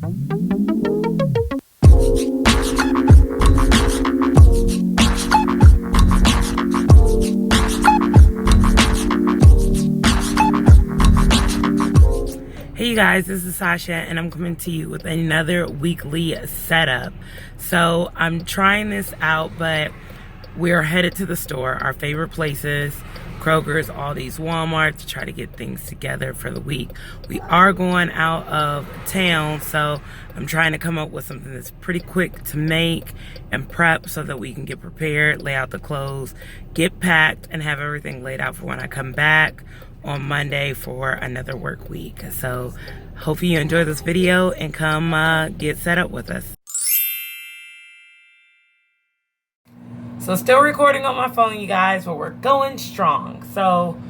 Hey you guys, this is Sasha and I'm coming to you with another weekly setup. So I'm trying this out, but we're headed to the store, our favorite places, Kroger's, Aldi's, Walmart, to try to get things together for the week. We are going out of town, so I'm trying to come up with something that's pretty quick to make and prep so that we can get prepared, lay out the clothes, get packed, and have everything laid out for when I come back on Monday for another work week. So hopefully you enjoy this video and come get set up with us. So still recording on my phone, you guys, but we're going strong. So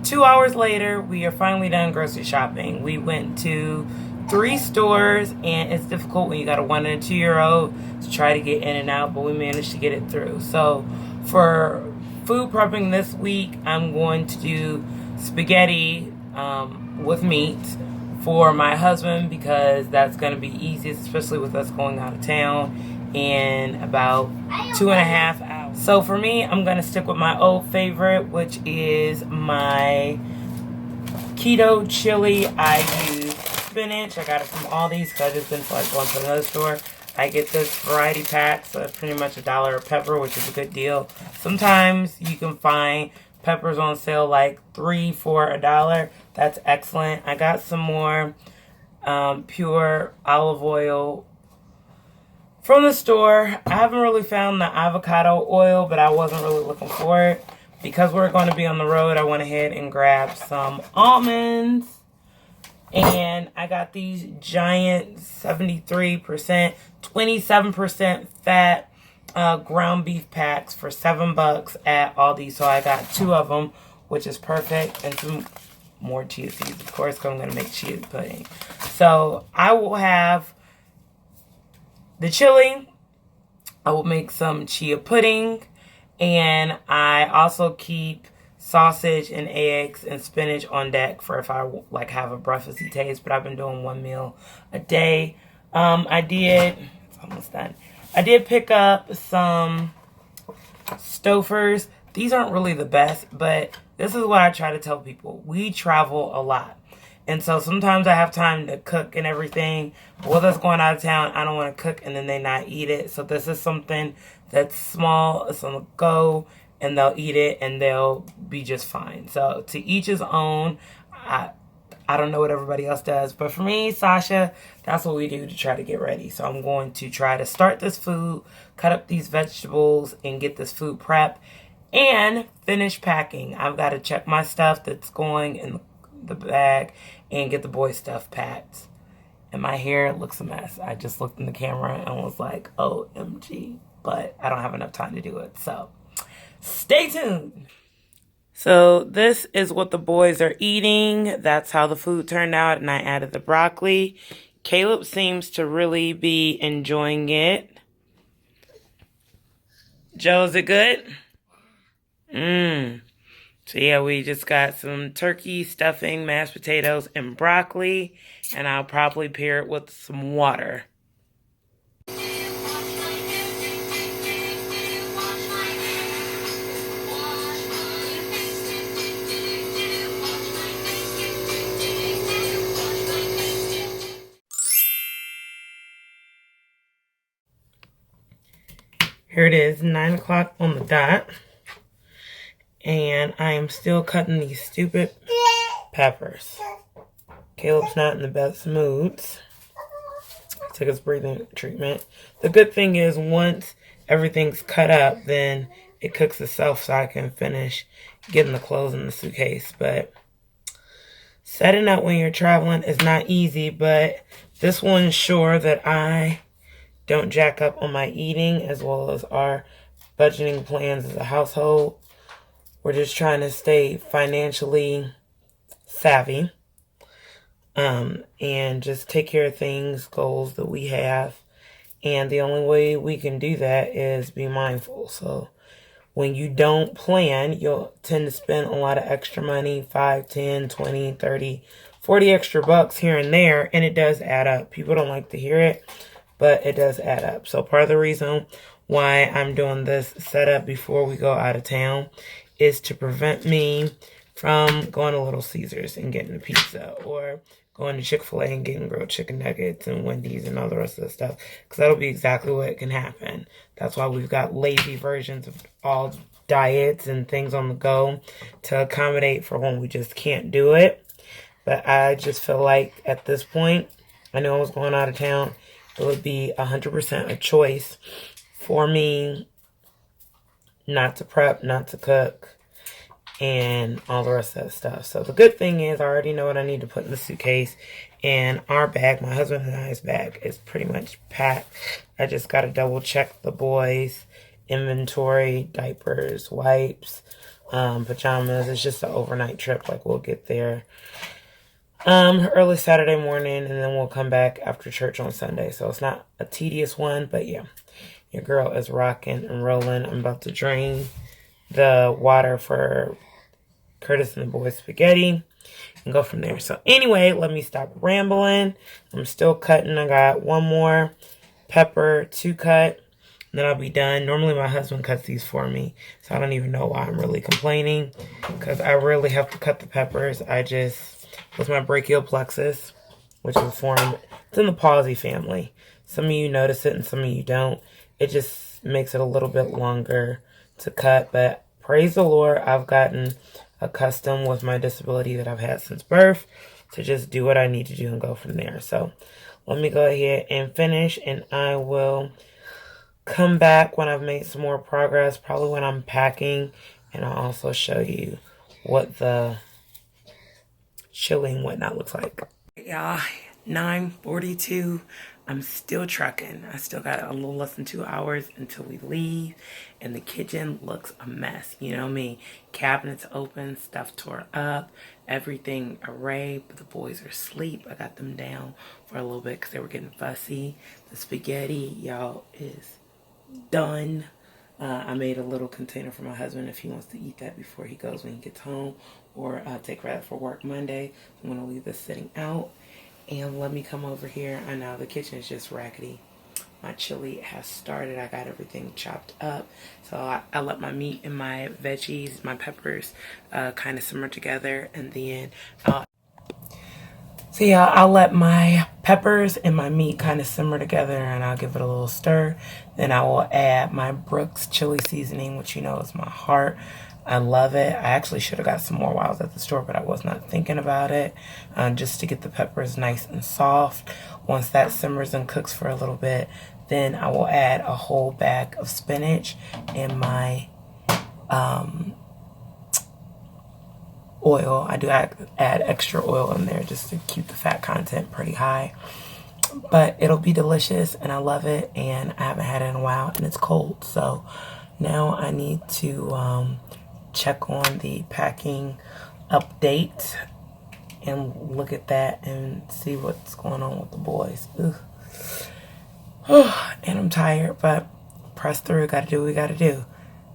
2 hours later, we are finally done grocery shopping. We went to 3 stores, and it's difficult when you got a 1 and a 2-year-old to try to get in and out, but we managed to get it through. So for food prepping this week, I'm going to do spaghetti with meat for my husband because that's going to be easiest, especially with us going out of town in about 2.5 hours. So for me, I'm going to stick with my old favorite, which is my keto chili. I use spinach. I got it from Aldi's because I just didn't feel like going to another store. I get this variety pack, so it's pretty much $1 a pepper, which is a good deal. Sometimes you can find peppers on sale like 3 for $1. That's excellent. I got some more pure olive oil from the store. I haven't really found the avocado oil, but I wasn't really looking for it. Because we're going to be on the road, I went ahead and grabbed some almonds. And I got these giant 73%, 27% fat ground beef packs for $7 at Aldi. So I got 2 of them, which is perfect. And some more chia seeds, of course, because I'm going to make chia pudding. So I will have the chili. I will make some chia pudding. And I also keep sausage and eggs and spinach on deck for if I like have a breakfasty taste, but I've been doing 1 meal a day. It's almost done. I did pick up some Stouffer's. These aren't really the best, but this is what I try to tell people. We travel a lot. And so sometimes I have time to cook and everything. But with us going out of town, I don't want to cook and then they not eat it. So this is something that's small. It's on the go. And they'll eat it, and they'll be just fine. So, to each his own. I don't know what everybody else does. But for me, Sasha, that's what we do to try to get ready. So, I'm going to try to start this food, cut up these vegetables, and get this food prep, and finish packing. I've got to check my stuff that's going in the bag and get the boys' stuff packed. And my hair looks a mess. I just looked in the camera and was like, OMG. But I don't have enough time to do it. So stay tuned. So this is what the boys are eating. That's how the food turned out, and I added the broccoli. Caleb seems to really be enjoying it. Joe, is it good? So yeah, we just got some turkey stuffing, mashed potatoes, and broccoli, and I'll probably pair it with some water. Here it is, 9 o'clock on the dot. And I am still cutting these stupid peppers. Caleb's not in the best moods. He took his breathing treatment. The good thing is once everything's cut up, then it cooks itself so I can finish getting the clothes in the suitcase. But setting up when you're traveling is not easy, but this will ensure that I don't jack up on my eating as well as our budgeting plans as a household. We're just trying to stay financially savvy and just take care of things, goals that we have. And the only way we can do that is be mindful. So when you don't plan, you'll tend to spend a lot of extra money, 5, 10, 20, 30, 40 extra bucks here and there, and it does add up. People don't like to hear it, but it does add up. So part of the reason why I'm doing this setup before we go out of town is to prevent me from going to Little Caesars and getting a pizza, or going to Chick-fil-A and getting grilled chicken nuggets and Wendy's and all the rest of the stuff, because that'll be exactly what can happen. That's why we've got lazy versions of all diets and things on the go to accommodate for when we just can't do it. But I just feel like at this point, I know I was going out of town, it would be 100% a choice for me not to prep, not to cook, and all the rest of that stuff. So the good thing is I already know what I need to put in the suitcase. And our bag, my husband and I's bag, is pretty much packed. I just got to double check the boys' inventory, diapers, wipes, pajamas. It's just an overnight trip. Like, we'll get there early Saturday morning, and then we'll come back after church on Sunday. So it's not a tedious one, but yeah, your girl is rocking and rolling. I'm about to drain the water for Curtis and the boys' spaghetti and go from there. So anyway, let me stop rambling. I'm still cutting. I got one more pepper to cut, and then I'll be done. Normally my husband cuts these for me, so I don't even know why I'm really complaining, because I rarely have to cut the peppers. I just, with my brachial plexus, which is a form, it's in the palsy family. Some of you notice it and some of you don't. It just makes it a little bit longer to cut, but praise the Lord, I've gotten accustomed with my disability that I've had since birth to just do what I need to do and go from there. So let me go ahead and finish, and I will come back when I've made some more progress, probably when I'm packing, and I'll also show you what the chili and whatnot looks like. Y'all, 9:42. I'm still trucking. I still got a little less than 2 hours until we leave, and the kitchen looks a mess. You know me, cabinets open, stuff tore up, everything arrayed, but the boys are asleep. I got them down for a little bit because they were getting fussy. The spaghetti, y'all, is done. I made a little container for my husband if he wants to eat that before he goes when he gets home, or take that for work Monday. I'm going to leave this sitting out. And let me come over here. I know the kitchen is just raggedy. My chili has started. I got everything chopped up. So I let my meat and my veggies, my peppers, kind of simmer together. And then I'll let my peppers and my meat kind of simmer together, and I'll give it a little stir. Then I will add my Brooks chili seasoning, which you know is my heart. I love it. I actually should have got some more while I was at the store, but I was not thinking about it. Just to get the peppers nice and soft. Once that simmers and cooks for a little bit, then I will add a whole bag of spinach and my oil. I do add extra oil in there just to keep the fat content pretty high. But it'll be delicious, and I love it, and I haven't had it in a while, and it's cold. So now I need to check on the packing update and look at that and see what's going on with the boys. And I'm tired, but press through. Gotta do what we gotta do.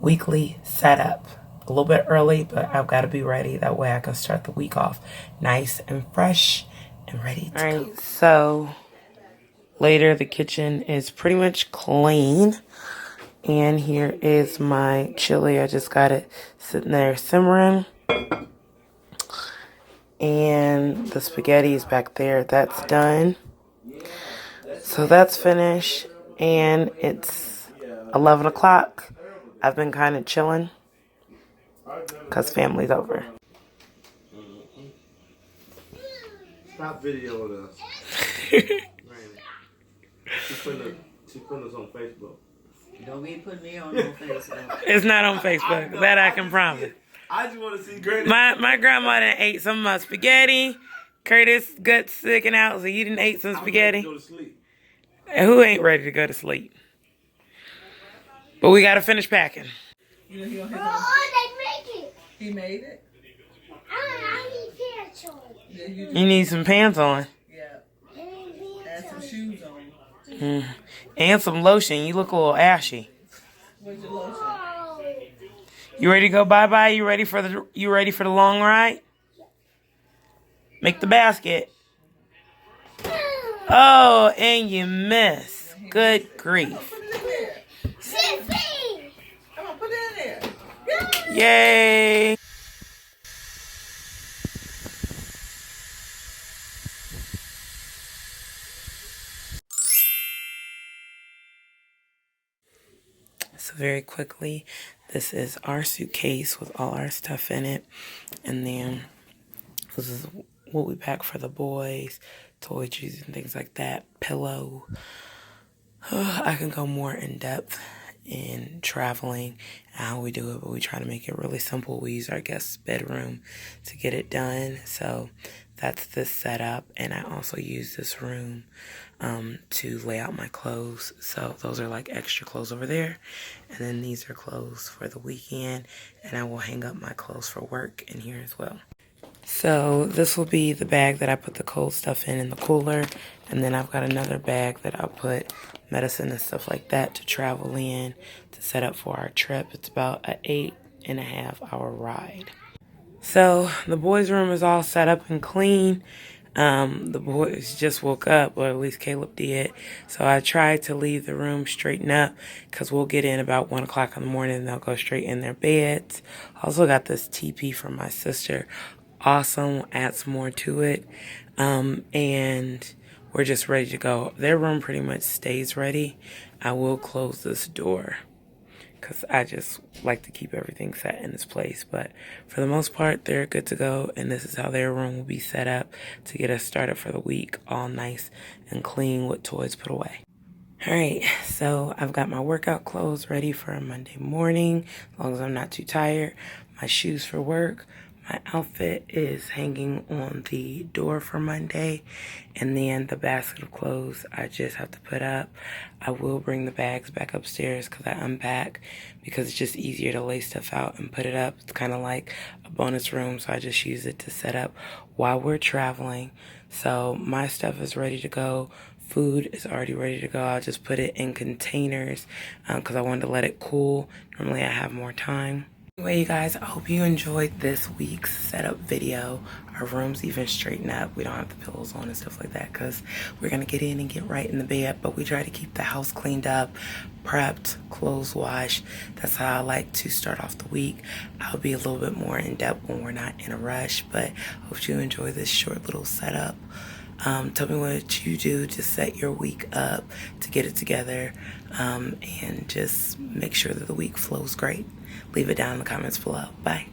Weekly setup. A little bit early, but I've got to be ready. That way I can start the week off nice and fresh and ready to go. Alright, so later the kitchen is pretty much clean. And here is my chili. I just got it sitting there simmering. And the spaghetti is back there. That's done. So that's finished. And it's 11 o'clock. I've been kind of chilling because family's over. Stop videoing us. She's putting us on Facebook. Don't be putting me on no Facebook. It's not on Facebook. That I can promise. I just want to see Granny. My grandma done ate some of my spaghetti. Curtis gut sticking out, so you done ate some spaghetti. Go to sleep. And who ain't ready to go to sleep? But we gotta finish packing. You know he on his own. Oh, they make it. He made it. I need pants on. Yeah, You need some pants on. yeah. I need And pants some on. shoes on. And some lotion. You look a little ashy. Where's your lotion? Oh, You ready to go bye-bye? You ready for the long ride? Make the basket. Oh, and you miss. Good grief. Put it in there. Sissy! Come on, put it in there. Yay. So very quickly, this is our suitcase with all our stuff in it. And then this is what we pack for the boys, toiletries and things like that, pillow. I can go more in depth in traveling and how we do it, but we try to make it really simple. We use our guest bedroom to get it done. So that's this setup. And I also use this room to lay out my clothes. So those are like extra clothes over there. And then these are clothes for the weekend. And I will hang up my clothes for work in here as well. So this will be the bag that I put the cold stuff in the cooler. And then I've got another bag that I'll put medicine and stuff like that to travel in to set up for our trip. It's about an 8.5-hour ride. So the boys' room is all set up and clean. The boys just woke up, or at least Caleb did. So I tried to leave the room straightened up because we'll get in about 1 o'clock in the morning and they'll go straight in their beds. Also got this TP from my sister. Awesome, adds more to it. And we're just ready to go. Their room pretty much stays ready. I will close this door because I just like to keep everything set in its place. But for the most part, they're good to go. And this is how their room will be set up to get us started for the week. All nice and clean with toys put away. All right, so I've got my workout clothes ready for a Monday morning, as long as I'm not too tired. My shoes for work. My outfit is hanging on the door for Monday. And then the basket of clothes I just have to put up. I will bring the bags back upstairs because I unpack because it's just easier to lay stuff out and put it up. It's kind of like a bonus room, so I just use it to set up while we're traveling. So my stuff is ready to go. Food is already ready to go. I'll just put it in containers because I wanted to let it cool. Normally I have more time. Anyway, you guys, I hope you enjoyed this week's setup video. Our room's even straightened up. We don't have the pillows on and stuff like that because we're going to get in and get right in the bed. But we try to keep the house cleaned up, prepped, clothes washed. That's how I like to start off the week. I'll be a little bit more in depth when we're not in a rush. But I hope you enjoy this short little setup. Tell me what you do to set your week up, to get it together, and just make sure that the week flows great. Leave it down in the comments below. Bye.